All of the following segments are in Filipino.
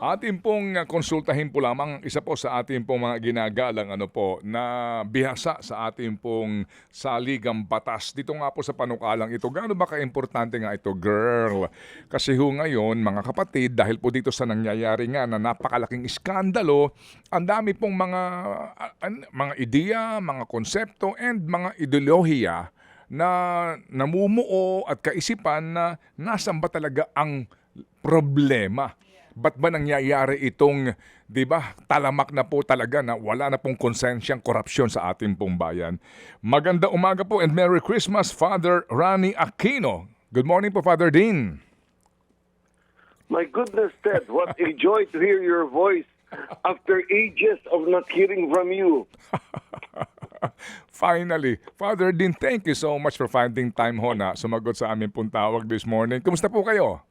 Atin pong konsultahin po lamang isa po sa ating pong mga ginagalang na bihasa sa ating pong saligang batas. Dito nga po sa panukalang ito, gaano ba kaimportante nga ito, girl? Kasi ngayon, mga kapatid, dahil po dito sa nangyayari nga na napakalaking iskandalo, ang dami pong mga ideya, mga konsepto, and mga ideolohiya na namumuo at kaisipan na nasan ba talaga ang problema. Ba't ba nangyayari itong, di ba, talamak na po talaga na wala na pong konsensyang korupsyon sa ating pong bayan. Maganda umaga po and Merry Christmas, Father Rani Aquino. Good morning po, Father Dean. My goodness, Ted, what a joy to hear your voice after ages of not hearing from you. Finally, Father Dean, thank you so much for finding time na sumagot sa aming pong tawag this morning. Kumusta po kayo?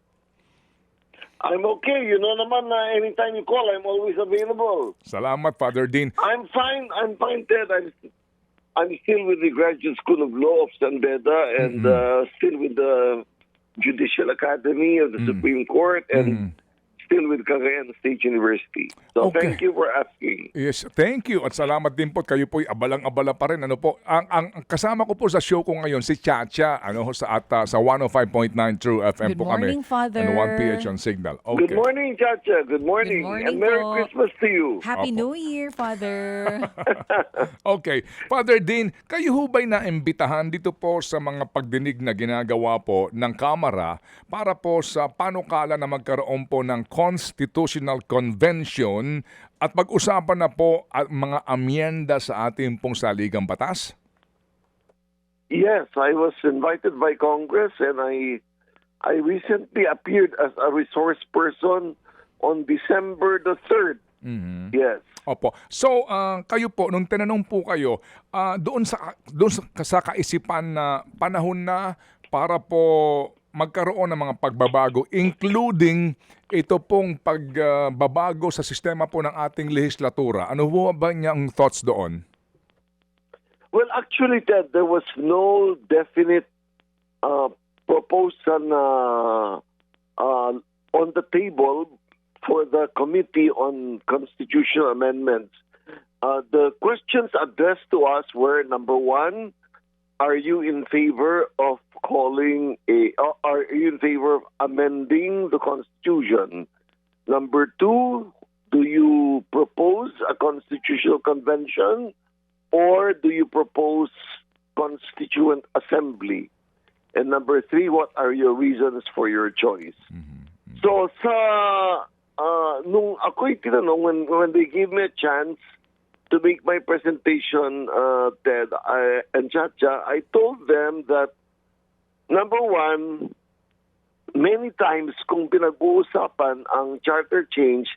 I'm okay. You know naman na anytime you call, I'm always available. Salamat, Father Dean. I'm fine, Ted. I'm still with the Graduate School of Law of San Beda and still with the Judicial Academy of the Supreme Court and still with Cagayan State University. So Okay. thank you for asking. Yes, thank you at salamat din po. Kayo po'y abalang-abala pa rin. Ang kasama ko po sa show ko ngayon si Chacha sa 105.9 True FM Good po kami. morning, Father. And 1PH on Signal. Okay. Good morning, Chacha. Good morning. Good morning And Merry po. Christmas to you. Happy New Year, Father. Okay. Father Dean, kayo ho ba'y naimbitahan dito po sa mga pagdinig na ginagawa po ng Kamara para po sa panukala na magkaroon po ng Constitutional Convention at pag-usapan na po ang mga amyenda sa ating pong saligang batas? Yes, I was invited by Congress and I recently appeared as a resource person on December the 3rd. Yes. Opo. So, kayo po, nung tinanong po kayo, doon sa kaisipan na panahon na para po magkaroon ng mga pagbabago, including ito pong pagbabago sa sistema po ng ating lehislatura. Ano po ba niyang thoughts doon? Well, actually, Ted, there was no definite proposal on the table for the Committee on Constitutional Amendments. The questions addressed to us were, number one, are you in favor of are you in favor of amending the Constitution? Number two, do you propose a constitutional convention or do you propose constituent assembly? And number three, what are your reasons for your choice? So nung ako'y tinanong, when they gave me a chance to make my presentation, Ted and Chacha, I told them that, number one, many times kung pinag-uusapan ang charter change,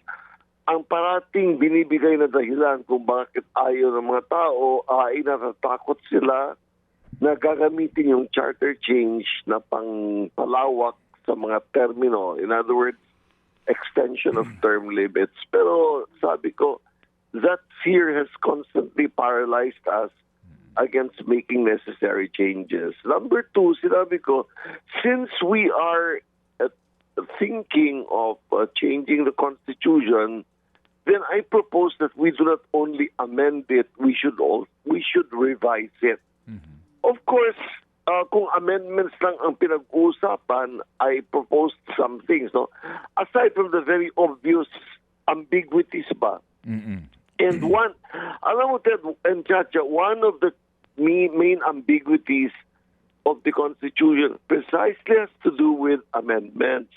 ang parating binibigay na dahilan kung bakit ayaw ng mga tao ay natatakot sila na gagamitin yung charter change na pangpalawak sa mga termino. In other words, extension of term limits. Pero sabi ko, that fear has constantly paralyzed us against making necessary changes. Number two, sinabi ko, since we are thinking of changing the Constitution, then I propose that we do not only amend it, we should revise it. Of course, kung amendments lang ang pinag-uusapan, I proposed some things. No? Aside from the very obvious ambiguities ba? And alam mo, Ted and Chacha, one of the main ambiguities of the Constitution precisely has to do with amendments.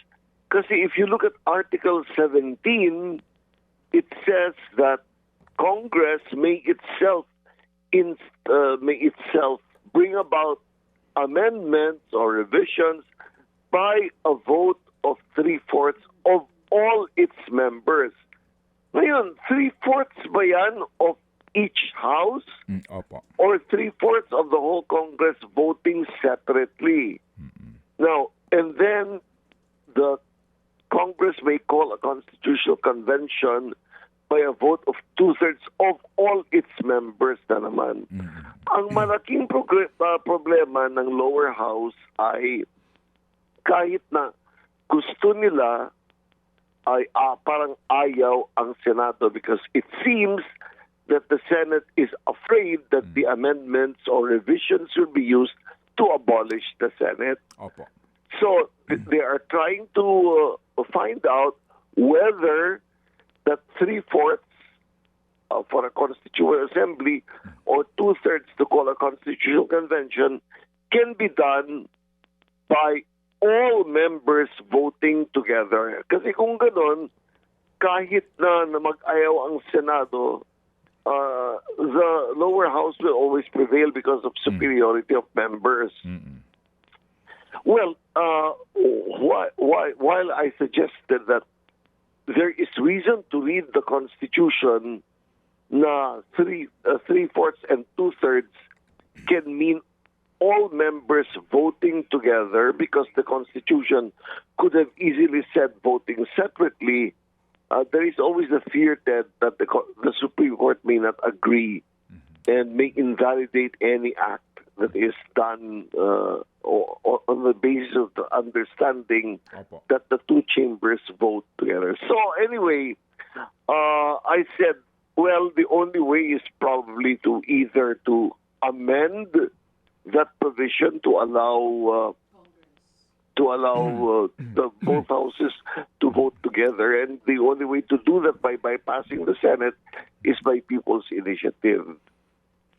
Kasi if you look at Article 17, it says that Congress may itself bring about amendments or revisions by a vote of 3/4 of all its members. Ngayon, 3/4 ba yan of each house? Opo. Or 3/4 of the whole Congress voting separately? Now, and then the Congress may call a constitutional convention by a vote of 2/3 of all its members na naman. Ang malaking problema ng lower house ay kahit na gusto nila ay parang ayaw ang Senado because it seems that the Senate is afraid that the amendments or revisions will be used to abolish the Senate. Opo. So they are trying to find out whether that 3/4 for a constituent assembly or 2/3 to call a constitutional convention can be done by all members voting together. Kasi kung ganon, kahit na mag-ayaw ang Senado, the lower house will always prevail because of superiority of members. Well, while I suggested that there is reason to read the Constitution na 3/4 and 2/3 can mean all members voting together because the Constitution could have easily said voting separately. There is always a fear that the Supreme Court may not agree and may invalidate any act that is done on the basis of the understanding Opo. that the two chambers vote together. So anyway, I said, well, the only way is probably to either to amend that provision to allow the both houses to vote together, and the only way to do that by bypassing the Senate is by people's initiative.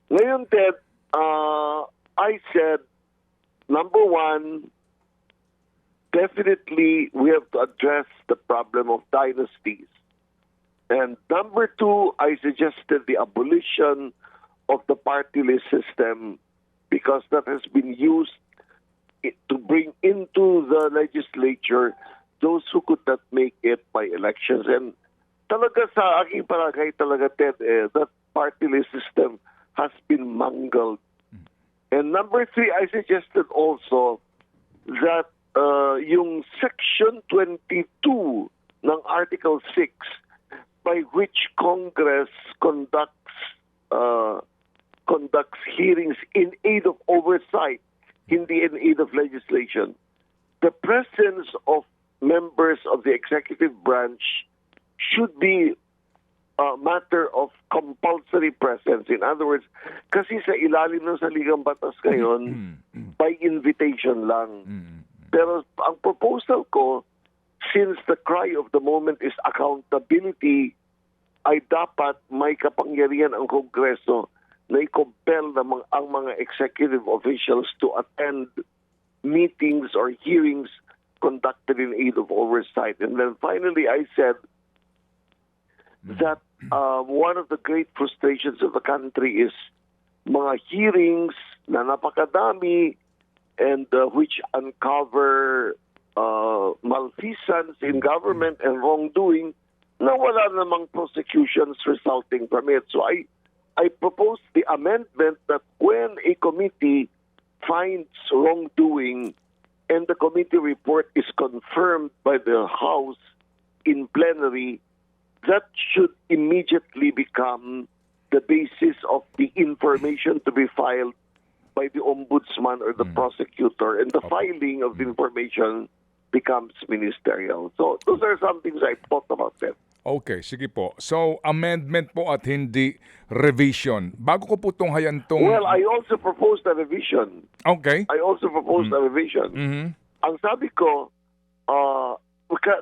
Ngayon, Ted, I said, number one, definitely we have to address the problem of dynasties. And number two, I suggested the abolition of the party list system because that has been used to bring into the legislature those who could not make it by elections. And talaga sa aking palagay talaga, Ted, that party list system has been mangled. And number three, I suggested also that yung Section 22 ng Article 6 by which Congress conducts hearings in aid of oversight, hindi in aid of legislation. The presence of members of the executive branch should be a matter of compulsory presence. In other words, kasi sa ilalim ng saligang batas ngayon, by invitation lang. Pero ang proposal ko, since the cry of the moment is accountability, ay dapat may kapangyarihan ang Kongreso na i-compel ang mga executive officials to attend meetings or hearings conducted in aid of oversight. And then finally, I said that one of the great frustrations of the country is mga hearings na napakadami and which uncover malfeasance in government and wrongdoing na wala namang prosecutions resulting from it. So I proposed the amendment that when a committee finds wrongdoing and the committee report is confirmed by the House in plenary, that should immediately become the basis of the information to be filed by the ombudsman or the prosecutor, and the filing of the information becomes ministerial. So those are some things I thought about that. Okay, sige po. So, amendment po at hindi revision. Bago ko po tunghayan tong... Well, I also proposed a revision. Okay. I also proposed a revision. Ang sabi ko,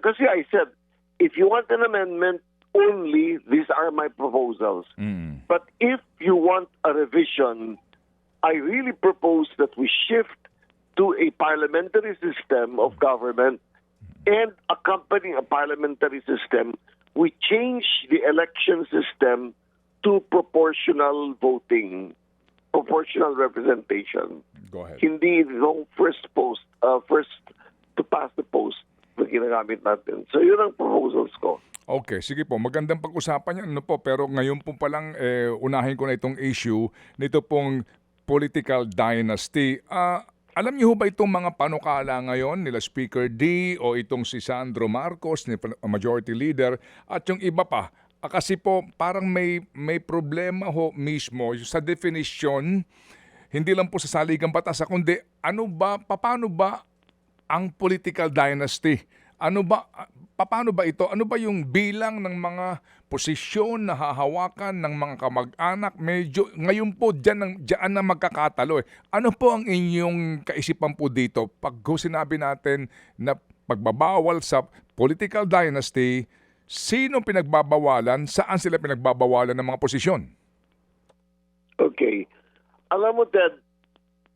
kasi I said, if you want an amendment only, these are my proposals. But if you want a revision, I really propose that we shift to a parliamentary system of government, and accompanying a parliamentary system, we change the election system to proportional voting, proportional representation. Go ahead. Hindi yung first to pass the post na ginagamit natin. So yun ang proposals ko. Okay, sige po. Magandang pag-usapan yan, po. Pero ngayon po palang unahin ko na itong issue nito pong political dynasty. Alam niyo ba itong mga panukala ngayon nila Speaker D o itong si Sandro Marcos, ni Majority Leader, at yung iba pa? Kasi po parang may problema ho mismo sa definition, hindi lang po sa saligang batas, kundi paano ba ang political dynasty Ano ba paano ba ito? Ano ba yung bilang ng mga posisyon na hahawakan ng mga kamag-anak? Medyo ngayon po diyan na magkakatalo eh. Ano po ang inyong kaisipan po dito pag sinabi natin na pagbabawal sa political dynasty, sino pinagbabawalan, saan sila pinagbabawalan ng mga posisyon? Okay. Alam mo, Ted,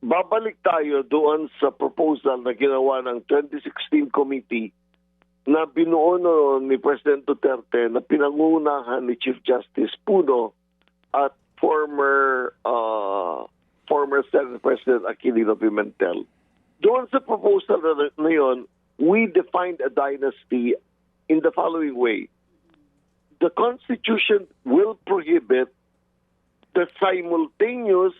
babalik tayo doon sa proposal na ginawa ng 2016 committee na binuo noon ni President Duterte na pinangunahan ni Chief Justice Puno at former Senate President Aquilino Pimentel. Doon sa proposal na yun, we defined a dynasty in the following way. The Constitution will prohibit the simultaneous,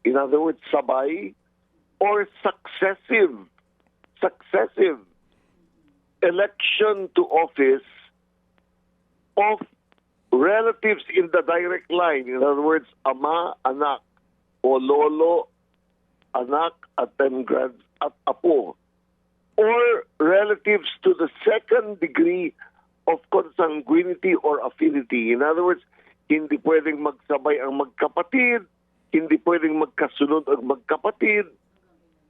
in other words, sabay, or successive election to office of relatives in the direct line. In other words, ama, anak, o lolo, anak, at then at apo. Or relatives to the second degree of consanguinity or affinity. In other words, hindi pwedeng magsabay ang magkapatid, hindi pwedeng magkasunod ang magkapatid.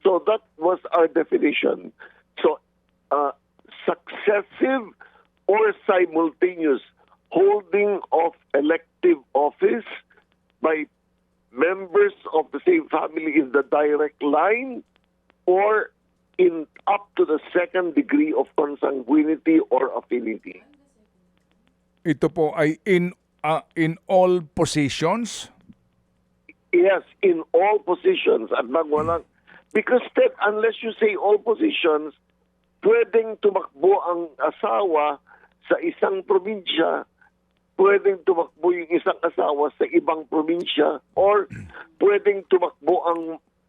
So that was our definition. So successive or simultaneous holding of elective office by members of the same family in the direct line or in up to the second degree of consanguinity or affinity. Ito po ay in all positions? Yes, in all positions. At walang, because Ted, unless you say all positions, pwedeng tumakbo ang asawa sa isang probinsya, pwedeng tumakbo yung isang asawa sa ibang probinsya, or pwedeng tumakbo ang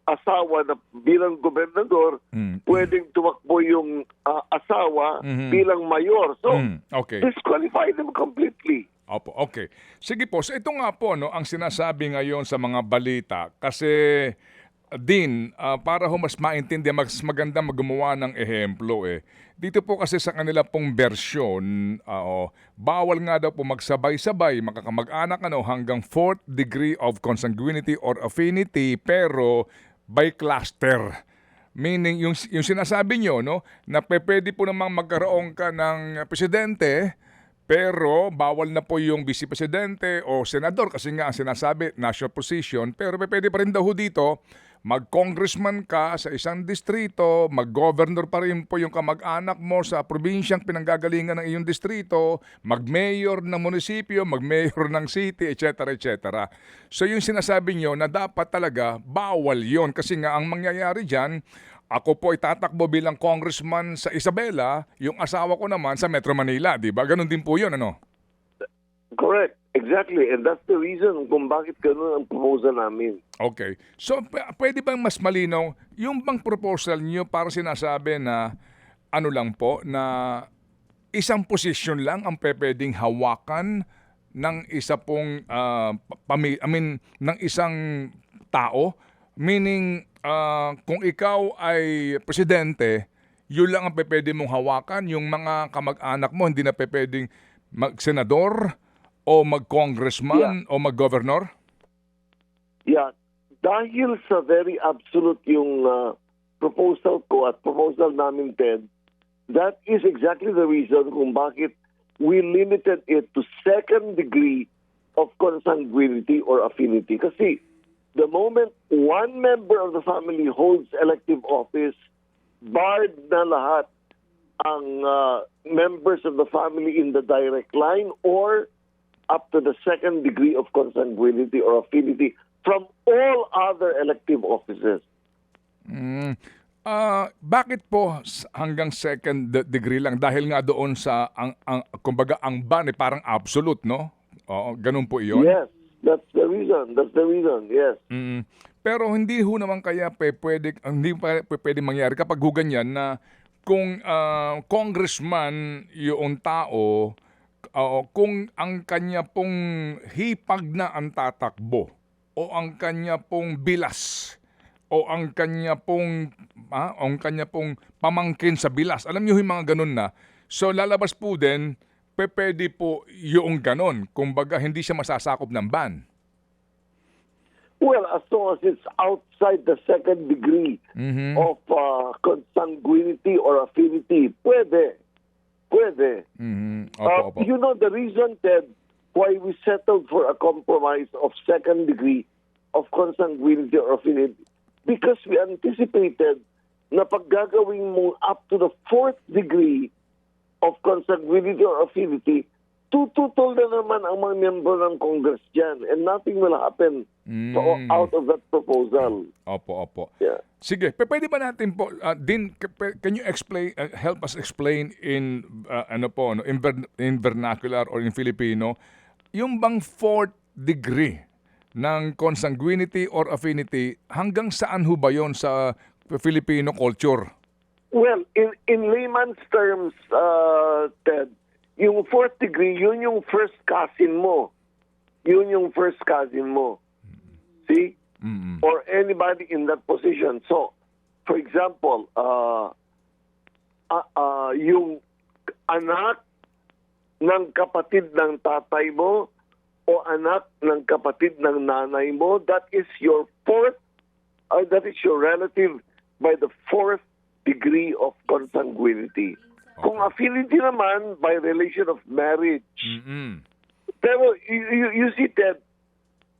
asawa na bilang gobernador, pwedeng tumakbo yung asawa bilang mayor. So, Okay. disqualify them completely. Opo, okay. Sige po, so ito nga po no, ang sinasabi ngayon sa mga balita kasi din para ho mas maintindihan, mas maganda gumawa ng ehemplo eh. Dito po kasi sa kanila pong bersyon, bawal nga daw po magsabay-sabay makakamag-anak hanggang 4th degree of consanguinity or affinity pero by cluster. Meaning yung sinasabi nyo no, na pwede po namang magkaroon ka ng presidente pero bawal na po yung vice presidente o senador kasi nga ang sinasabi national position, pero pwede pa rin daw dito mag-congressman ka sa isang distrito, mag-governor pa rin po yung kamag-anak mo sa probinsyang pinanggagalingan ng iyong distrito, mag-mayor ng munisipyo, mag-mayor ng city, etc. etc. So yung sinasabi nyo na dapat talaga bawal yon kasi nga ang mangyayari dyan, ako po itatakbo bilang congressman sa Isabela, yung asawa ko naman sa Metro Manila, di ba? Ganon din po yun, ano? Correct. Exactly. And that's the reason kung bakit ganun ang proposal namin. Okay. So, pwede bang mas malinaw, yung bang proposal niyo para sinasabi na ano lang po, na isang posisyon lang ang pwedeng hawakan ng isa pong, ng isang tao? Meaning, kung ikaw ay presidente, yun lang ang pwede mong hawakan, yung mga kamag-anak mo hindi na pwedeng mag-senador o mag-congressman o mag-governor? Yeah. Dahil sa very absolute yung proposal ko at proposal namin, Ted, that is exactly the reason kung bakit we limited it to second degree of consanguinity or affinity. Kasi the moment one member of the family holds elective office, barred na lahat ang members of the family in the direct line or up to the second degree of consanguinity or affinity from all other elective offices. Bakit po hanggang second degree lang? Dahil nga doon sa kumbaga ang ban parang absolute, no? Oo, ganun po iyon. Yes, that's the reason. That's the reason. Yes. Pero hindi ho naman kaya hindi pwede mangyari kapag ganyan na kung congressman yung tao, kung ang kanya pong hipag na ang tatakbo o ang kanya pong bilas o ang kanya pong pamangkin sa bilas. Alam niyo yung mga ganun na. So lalabas po din, pwede po yung ganun. Kumbaga hindi siya masasakop ng ban. Well, as long as it's outside the second degree Mhm. of consanguinity or affinity, pwede. Pwede. Mhm. Opo, opo. You know, the reason, Ted, why we settled for a compromise of second degree of consanguinity or affinity, because we anticipated na pag gagawin mo up to the fourth degree of consanguinity or affinity, tututol na naman ang mga miyembro ng Congress dyan, and nothing will happen out of that proposal. Opo, opo. Yeah. Sige, pwede ba natin po din can you explain help us explain in in vernacular or in Filipino yung bang fourth degree ng consanguinity or affinity, hanggang saan ho ba yon sa Filipino culture? Well, in layman's terms, Ted, yung fourth degree, yun yung first cousin mo. Yun yung first cousin mo. See? Mm-mm. Or anybody in that position. So, for example, yung anak ng kapatid ng tatay mo o anak ng kapatid ng nanay mo, that is your relative by the fourth degree of consanguinity. Kung affinity naman, by relation of marriage. Mm-mm. Pero you see, Ted,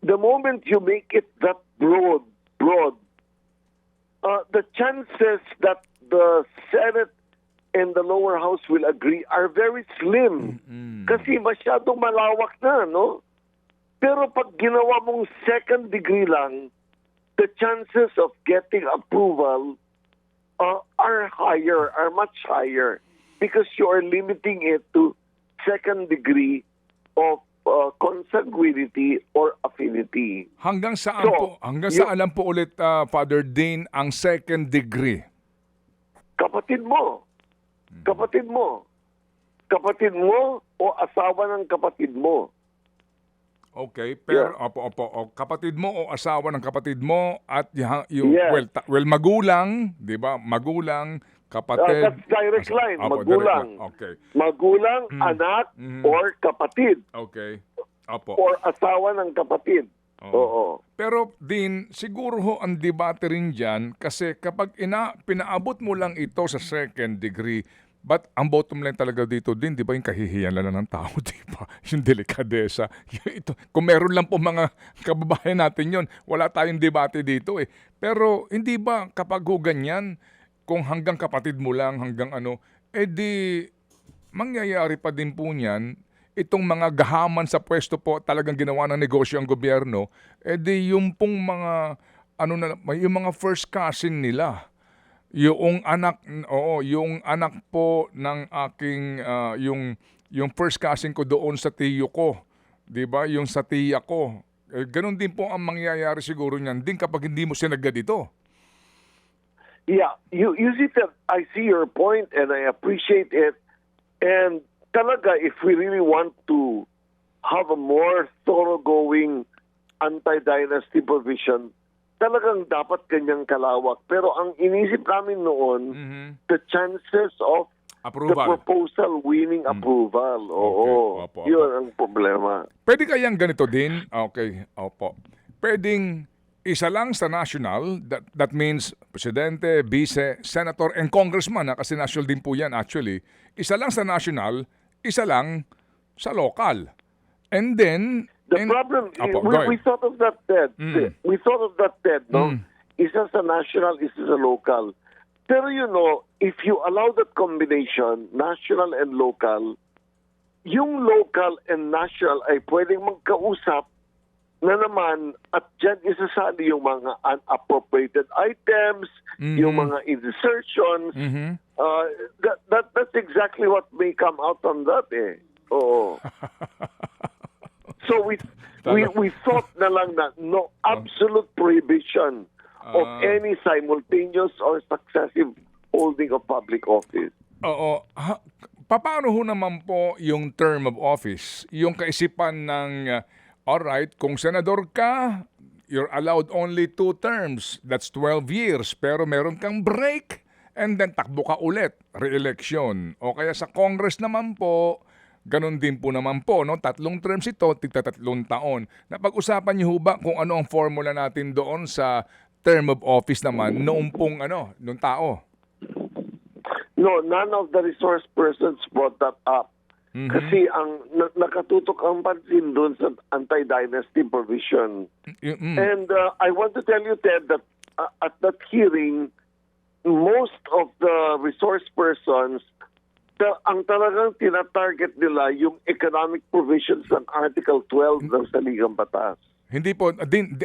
the moment you make it that broad, the chances that the Senate and the lower house will agree are very slim. Kasi masyadong malawak na, no? Pero pag ginawa mong second degree lang, the chances of getting approval are much higher, because you are limiting it to second degree of consanguinity or affinity. Hanggang saan lang po ulit, Father Dean, ang second degree? Kapatid mo. Kapatid mo. Kapatid mo o asawa ng kapatid mo. Okay, pero kapatid mo o asawa ng kapatid mo at yung Yes. magulang, 'di ba? Magulang, kapatid. That's direct line, Direct magulang. line. Okay. Magulang, anak, or kapatid. Okay. Opo. Or asawa ng kapatid. Oo. Pero din, siguro ho ang debate rin dyan, kasi kapag pinaabot mo lang ito sa second degree, but ang bottom line talaga dito din, di ba, yung kahihiyan lang ng tao, di ba? Yung delikadesa. Ito, kung meron lang po mga kababayan natin yon, wala tayong debate dito eh. Pero hindi ba kapag ho ganyan, kung hanggang kapatid mo lang, hanggang di mangyayari pa din po niyan, itong mga gahaman sa pwesto po, talagang ginawa ng negosyo ang gobyerno, di yung pong mga, yung mga first cousin nila, yung anak po ng aking, yung first cousin ko doon sa tiyo ko, di ba, yung sa tiya ko, ganun din po ang mangyayari siguro niyan din kapag hindi mo sinagad ito. Yeah, you see that, I see your point and I appreciate it. And talaga, if we really want to have a more thoroughgoing anti-dynasty provision, talagang dapat kanyang kalawak. Pero ang inisip namin noon, the chances of Approval. the proposal winning approval. Oo, Opo. yun ang problema. Pwede kayang ganito din? Okay, opo. Pwedeng isa lang sa national, that means presidente, vice, senator, and congressman, kasi national din po yan actually. Isa lang sa national, isa lang sa local. And then, The problem, Opo, go we ahead. thought of that, Ted. We thought of that, Ted, no? Isa sa national, isa sa local. Pero if you allow that combination, national and local, yung local and national ay pwedeng magkausap na naman, at dyan isasali yung mga unappropriated items, yung mga insertions. That's exactly what may come out from that eh. Oo. So we thought na lang na no absolute prohibition of any simultaneous or successive holding of public office. Oo. Paano ho naman po yung term of office? Yung kaisipan ng, alright, kung senador ka, you're allowed only 2 terms. That's 12 years. Pero meron kang break and then takbo ka ulit, re-election. O kaya sa Congress naman po, ganun din po naman po, no? 3 terms ito, tigta 3 taon. Napag-usapan niyo ho ba kung ano ang formula natin doon sa term of office naman noong pong nung tao? No, none of the resource persons brought that up. Kasi ang nakatutok ang pansin doon sa anti-dynasty provision. And I want to tell you, Ted, that at that hearing, most of the resource persons, ang talagang tinatarget nila yung economic provisions ng Article 12 ng Saligang Batas. Hindi po, din,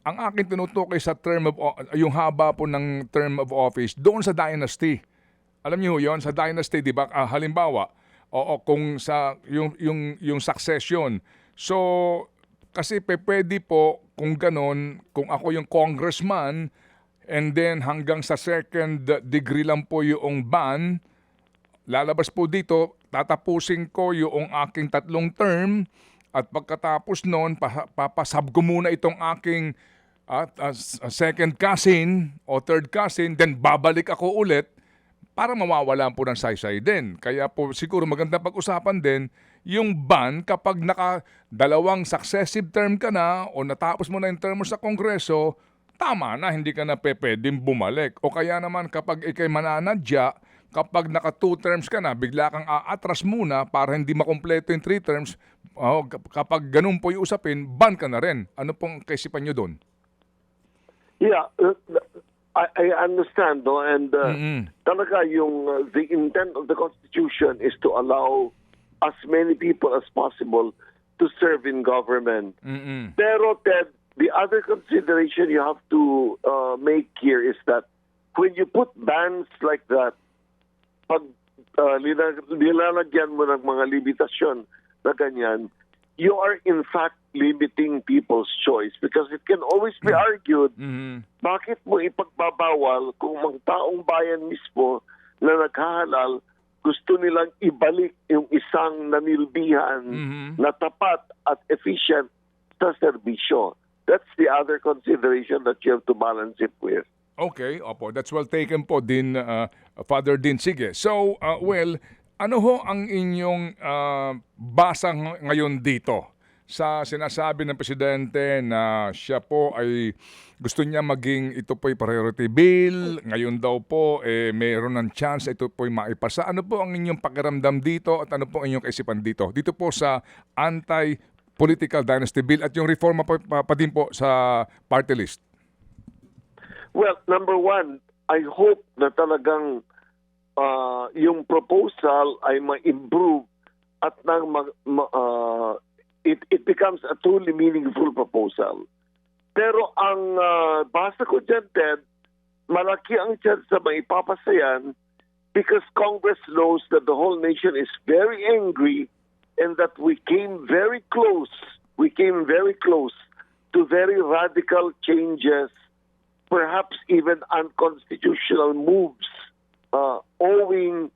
ang akin tinutukoy sa term of, yung haba po ng term of office, doon sa dynasty. Alam niyo yon sa dynasty, di ba? Halimbawa, kung sa yung succession. So, kasi pwede po kung ganon, kung ako yung congressman, and then hanggang sa second degree lang po yung ban, lalabas po dito, tatapusin ko yung aking 3 term, at pagkatapos noon, papasab ko muna itong aking second cousin o third cousin, then babalik ako ulit para mawawala po ng saysay din. Kaya po siguro maganda pag-usapan din yung ban kapag naka-2 successive term ka na o natapos mo na yung term mo sa Kongreso, tama na, hindi ka na pwedeng bumalik. O kaya naman kapag ikay mananadya, kapag naka 2 terms ka na, bigla kang aatras muna para hindi makompleto yung 3 terms, kapag ganun po yung usapin, ban ka na rin. Ano pong kaisipan nyo doon? Yeah, I understand, no? And talaga yung the intent of the Constitution is to allow as many people as possible to serve in government. Pero Ted, the other consideration you have to make here is that when you put bans like that, pag nilalagyan mo ng mga limitasyon na ganyan, you are in fact limiting people's choice because it can always be argued, bakit mo ipagbabawal kung mga taong bayan mismo na naghahalal gusto nilang ibalik yung isang nanilbihan na tapat at efficient sa serbisyo. That's the other consideration that you have to balance it with. Okay, opo. That's well taken po din, Father Din. Sige. So, ano ho ang inyong basa ngayon dito sa sinasabi ng Presidente na siya po ay gusto niya maging ito po'y priority bill, ngayon daw po mayroon ng chance ito po'y maipasa. Ano po ang inyong pakiramdam dito at ano po ang inyong kaisipan dito? Dito po sa anti-political dynasty bill at yung reforma pa din po sa party list. Well, number one, I hope na talagang yung proposal ay ma-improve at it becomes a truly meaningful proposal. Pero ang basa ko dyan, Ted, malaki ang chance na maipapasayan because Congress knows that the whole nation is very angry and that we came very close to very radical changes, perhaps even unconstitutional moves owing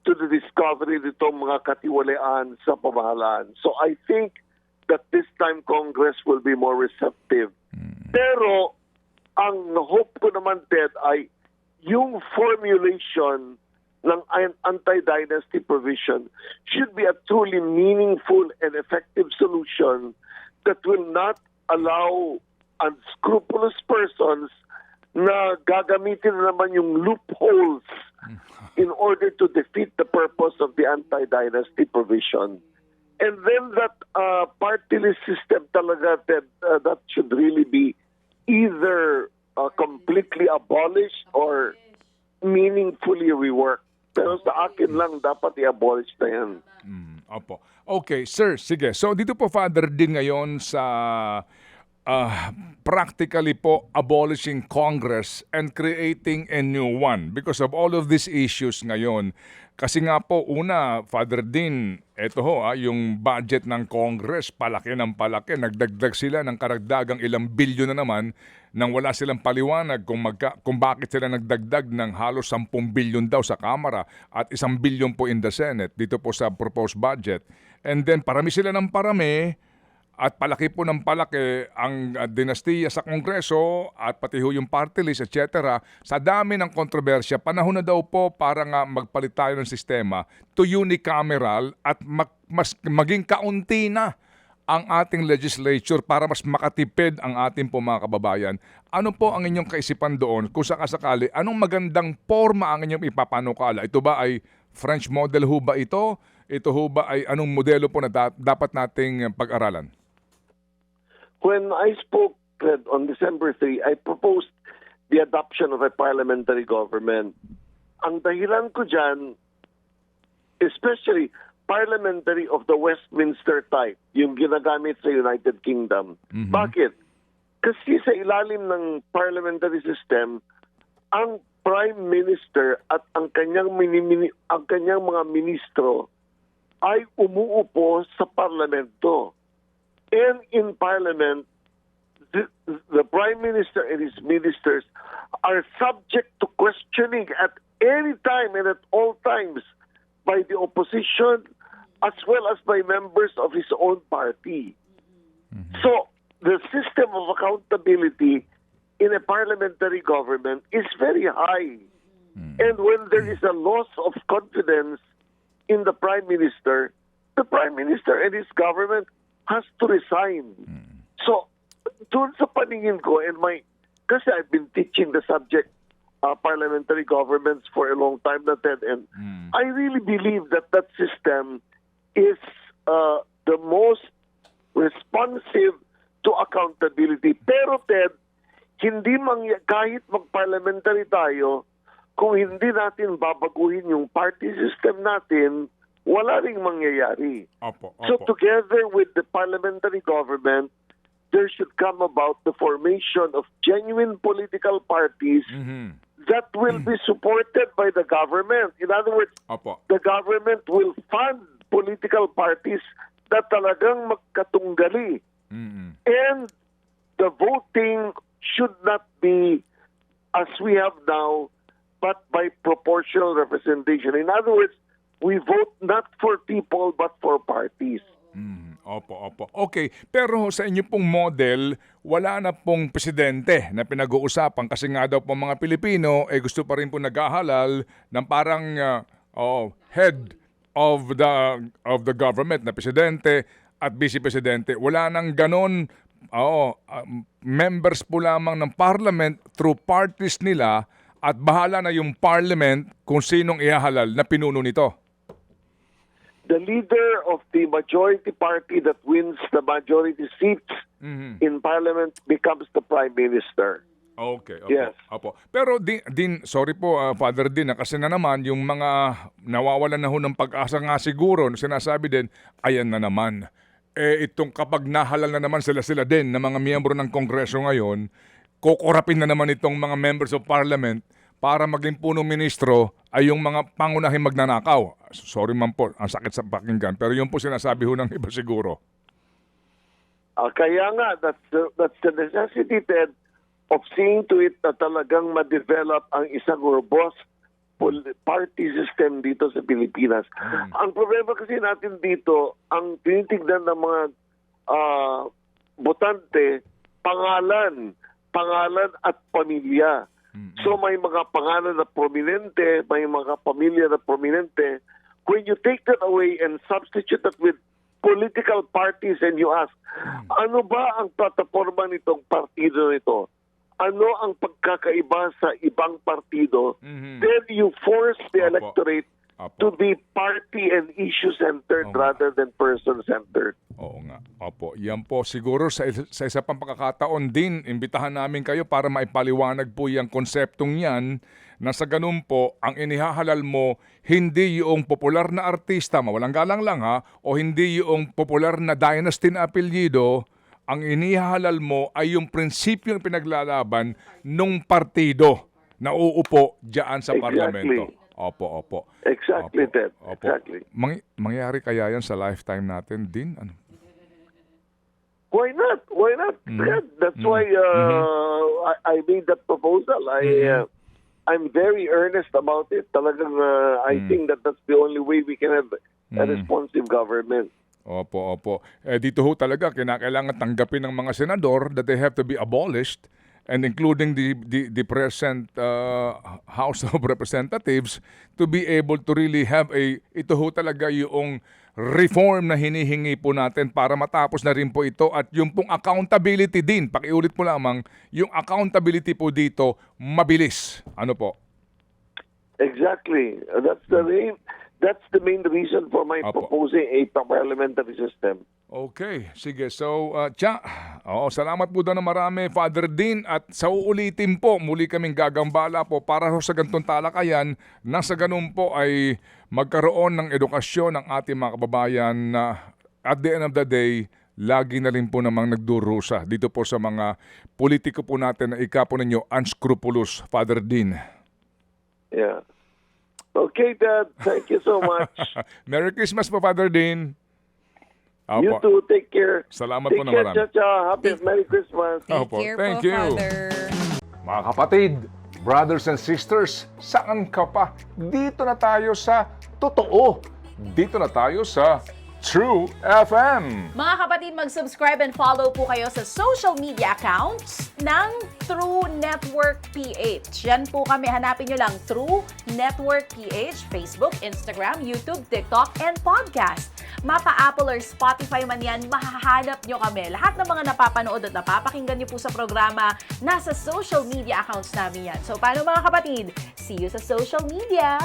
to the discovery nitong mga katiwalian sa pamahalaan. So I think that this time Congress will be more receptive. Pero ang hope ko naman, Ted, ay yung formulation ng anti-dynasty provision should be a truly meaningful and effective solution that will not allow unscrupulous persons na gagamitin naman yung loopholes in order to defeat the purpose of the anti-dynasty provision. And then that party list system talaga, that should really be either completely abolished or meaningfully reworked. Pero sa akin lang, dapat i-abolish na yan. Opo. Okay, sir, sige. So dito po, Father, din ngayon sa practically po abolishing Congress and creating a new one because of all of these issues ngayon. Kasi nga po, una, Father Din, eto ho, yung budget ng Congress, palaki ng palaki. Nagdagdag sila ng karagdagang ilang bilyon na naman nang wala silang paliwanag kung bakit sila nagdagdag ng halos 10 bilyon daw sa Kamara at 1 bilyon po in the Senate dito po sa proposed budget. And then parami sila ng parami at palaki po ng palaki ang dinastiya sa Kongreso at pati ho yung party list, etc. Sa dami ng kontrobersya, panahon na daw po para nga magpalit tayo ng sistema to unicameral at maging kaunti na ang ating legislature para mas makatipid ang ating po mga kababayan. Ano po ang inyong kaisipan doon? Kung sakasakali, anong magandang forma ang inyong ipapanukala? Ito ba ay French model ho ba ito? Ito ho ba ay anong modelo po na dapat nating pag-aralan? When I spoke on December 3, I proposed the adoption of a parliamentary government. Ang dahilan ko dyan, especially parliamentary of the Westminster type, yung ginagamit sa United Kingdom. Bakit? Kasi sa ilalim ng parliamentary system, ang Prime Minister at ang kanyang mga ministro ay umuupo sa parlamento. And in Parliament, the Prime Minister and his ministers are subject to questioning at any time and at all times by the opposition as well as by members of his own party. So, the system of accountability in a parliamentary government is very high. And when there is a loss of confidence in the Prime Minister and his government has to resign. So, doon sa paningin ko, kasi I've been teaching the subject parliamentary governments for a long time na, Ted, and I really believe that system is the most responsive to accountability. Pero, Ted, kahit mag-parliamentary tayo, kung hindi natin babaguhin yung party system natin, wala ring mangyayari. Opo. So together with the parliamentary government, there should come about the formation of genuine political parties that will be supported by the government. In other words, the government will fund political parties that talagang magkatunggali. And the voting should not be as we have now, but by proportional representation. In other words, we vote not for people but for parties. Opo. Okay, pero sa inyo pong model, wala na pong presidente na pinag-uusapan kasi nga daw po mga Pilipino gusto pa rin po naghahalal ng parang head of the government na presidente at vice-presidente. Wala nang ganon. Members po lamang ng parliament through parties nila at bahala na yung parliament kung sinong ihahalal na pinuno nito. The leader of the majority party that wins the majority seats in parliament becomes the prime minister. Okay, opo. Yes. Opo. Pero sorry po Father Dean, kasi na naman yung mga nawawalan na ho ng pag-asa nga siguro, sinasabi din, ayan na naman. Itong kapag nahalal na naman sila din na mga miyembro ng Kongreso ngayon, kukurapin na naman itong mga members of parliament para maging punong ministro ay yung mga pangunahing magnanakaw. Sorry man po, ang sakit sa pakinggan. Pero yun po sinasabi ho ng iba siguro. Kaya nga, that's the necessity, Ted, of seeing to it na talagang ma-develop ang isang robust party system dito sa Pilipinas. Ang problema kasi natin dito, ang tinitignan ng mga botante, pangalan at pamilya. So may mga pangalan na prominente, may mga pamilya na prominente. When you take that away and substitute that with political parties and you ask, ano ba ang plataforma nitong partido nito? Ano ang pagkakaiba sa ibang partido? Then you force the electorate to be party and issue-centered rather than person-centered. Oo nga. Opo. Yan po. Siguro sa isa pang pagkakataon din, imbitahan namin kayo para maipaliwanag po yung konseptong yan na sa ganun po, ang inihahalal mo, hindi yung popular na artista, mawalang galang lang ha, o hindi yung popular na dynasty na apelyido, ang inihahalal mo ay yung prinsipyong pinaglalaban nung partido na uupo diyan sa parlamento. Opo. Exactly, Ted. Opo. Exactly. Mangyayari kaya yan sa lifetime natin din? Ano? Why not? Ted, that's why I made that proposal. I'm very earnest about it. Talagang I think that's the only way we can have a responsive government. Opo, opo. Dito ho talaga kinakailangan tanggapin ng mga senador that they have to be abolished, and including the present House of Representatives, to be able to really have ito ho talaga yung reform na hinihingi po natin para matapos na rin po ito, at yung pong accountability din, pakiulit po lamang, yung accountability po dito mabilis. Ano po? Exactly. That's the main reason for my Apo. proposing a parliamentary system. Okay, sige. So, salamat po doon na marami, Father Dean. At sa uulitin po, muli kaming gagambala po para sa ganitong talakayan na sa ganun po ay magkaroon ng edukasyon ng ating mga kababayan na at the end of the day, lagi na rin po namang nagdurusa dito po sa mga politiko po natin na ikapo ninyo unscrupulous, Father Dean. Yeah. Okay, Dad. Thank you so much. Merry Christmas po, Father Dean. You too. Take care. Salamat Take po na care, marami. Chacha. Happy Merry Christmas. Take Opo, care thank po, you. Father. Mga kapatid, brothers and sisters, saan ka pa? Dito na tayo sa totoo. Dito na tayo sa True FM. Mga kapatid, mag-subscribe and follow po kayo sa social media accounts ng True Network PH. Yan po kami, hanapin nyo lang True Network PH, Facebook, Instagram, YouTube, TikTok, and podcast. Mapa Apple or Spotify man yan, mahahanap nyo kami. Lahat ng mga napapanood at napapakinggan nyo po sa programa, nasa social media accounts namin yan. So paano mga kapatid? See you sa social media!